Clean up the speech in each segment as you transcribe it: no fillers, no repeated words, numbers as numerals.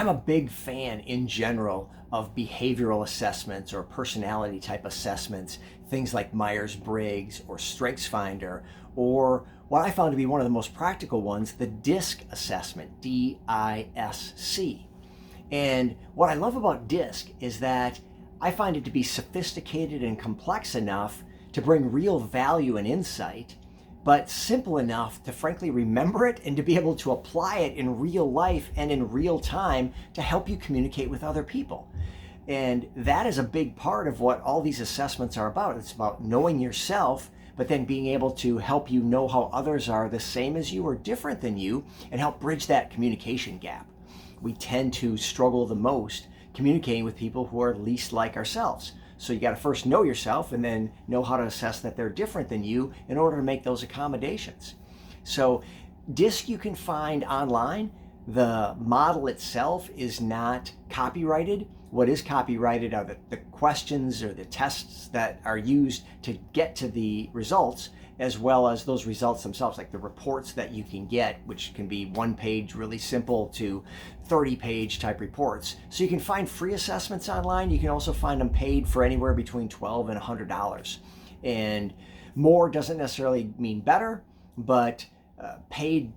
I'm a big fan in general of behavioral assessments or personality type assessments, things like Myers-Briggs or StrengthsFinder, or what I found to be one of the most practical ones, the DISC assessment, D-I-S-C. And what I love about DISC is that I find it to be sophisticated and complex enough to bring real value and insight, but simple enough to frankly remember it and to be able to apply it in real life and in real time to help you communicate with other people. And that is a big part of what all these assessments are about. It's about knowing yourself, but then being able to help you know how others are the same as you or different than you and help bridge that communication gap. We tend to struggle the most communicating with people who are least like ourselves. So you got to first know yourself and then know how to assess that they're different than you in order to make those accommodations. So DISC you can find online. The model itself is not copyrighted. What is copyrighted are the questions or the tests that are used to get to the results, as well as those results themselves, like the reports that you can get, which can be one page, really simple, to 30-page type reports. So you can find free assessments online. You can also find them paid for anywhere between $12 and $100. And more doesn't necessarily mean better, but paid,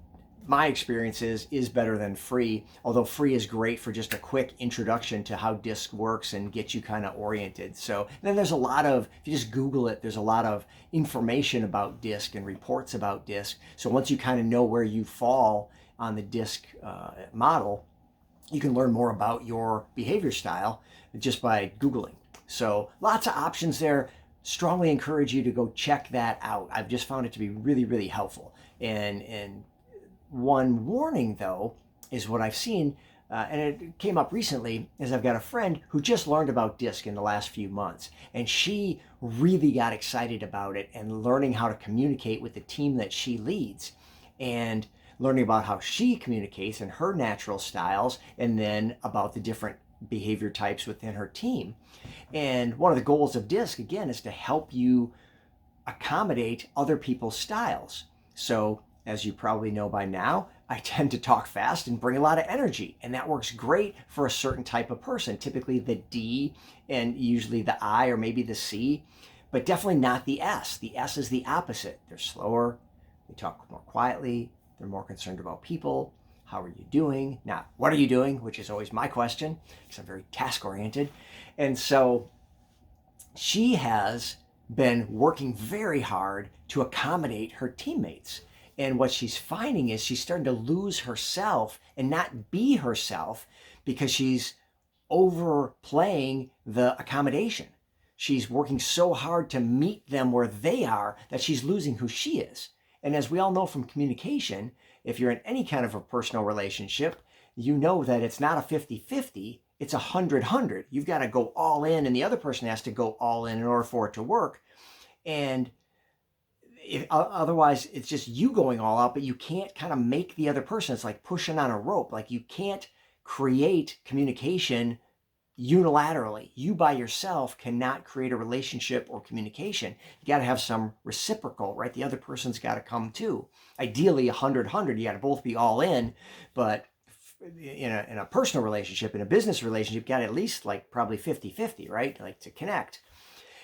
my experience is better than free, although free is great for just a quick introduction to how DISC works and get you kind of oriented. So then there's a lot of, if you just Google it, there's a lot of information about DISC and reports about DISC. So once you kind of know where you fall on the DISC model, you can learn more about your behavior style just by Googling. So lots of options there. Strongly encourage you to go check that out. I've just found it to be really, really helpful. And one warning, though, is what I've seen, and it came up recently, is I've got a friend who just learned about DISC in the last few months, and she really got excited about it and learning how to communicate with the team that she leads, and learning about how she communicates and her natural styles, and then about the different behavior types within her team. And one of the goals of DISC, again, is to help you accommodate other people's styles. So as you probably know by now, I tend to talk fast and bring a lot of energy, and that works great for a certain type of person, typically the D and usually the I or maybe the C, but definitely not the S. The S is the opposite. They're slower, they talk more quietly, they're more concerned about people. How are you doing? Not what are you doing, which is always my question because I'm very task-oriented. And so she has been working very hard to accommodate her teammates. And what she's finding is she's starting to lose herself and not be herself because she's overplaying the accommodation. She's working so hard to meet them where they are that she's losing who she is. And as we all know from communication, if you're in any kind of a personal relationship, you know that it's not a 50-50, it's a 100-100. You've got to go all in, and the other person has to go all in order for it to work. And otherwise, it's just you going all out, but you can't kind of make the other person. It's like pushing on a rope. Like you can't create communication unilaterally. You by yourself cannot create a relationship or communication. You got to have some reciprocal, right? The other person's got to come too. Ideally, 100-100. You got to both be all in, but in a personal relationship, in a business relationship, you got at least like probably 50-50, right? Like to connect.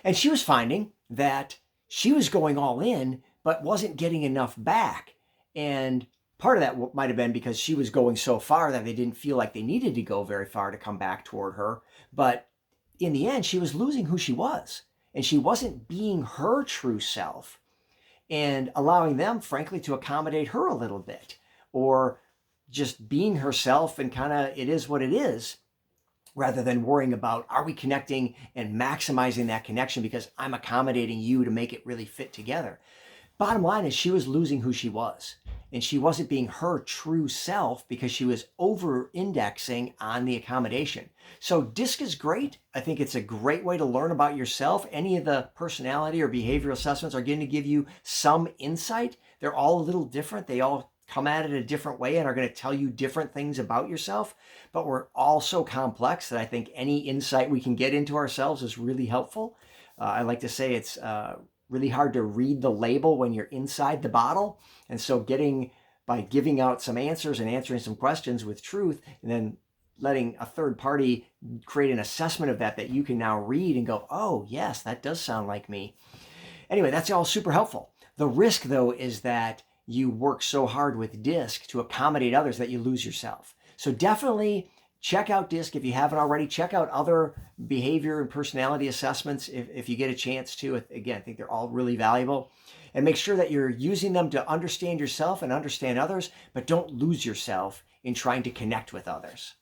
And she was finding that she was going all in, but wasn't getting enough back. And part of that might have been because she was going so far that they didn't feel like they needed to go very far to come back toward her. But in the end, she was losing who she was. And she wasn't being her true self and allowing them, frankly, to accommodate her a little bit. Or just being herself and kind of it is what it is, rather than worrying about, are we connecting and maximizing that connection because I'm accommodating you to make it really fit together. Bottom line is she was losing who she was, and she wasn't being her true self because she was over-indexing on the accommodation. So DISC is great. I think it's a great way to learn about yourself. Any of the personality or behavioral assessments are going to give you some insight. They're all a little different. They all come at it a different way and are going to tell you different things about yourself, but we're all so complex that I think any insight we can get into ourselves is really helpful. I like to say it's really hard to read the label when you're inside the bottle, and so by giving out some answers and answering some questions with truth, and then letting a third party create an assessment of that you can now read and go, oh, yes, that does sound like me. Anyway, that's all super helpful. The risk, though, is that you work so hard with DISC to accommodate others that you lose yourself. So definitely check out DISC if you haven't already. Check out other behavior and personality assessments if you get a chance to. Again, I think they're all really valuable. And make sure that you're using them to understand yourself and understand others, but don't lose yourself in trying to connect with others.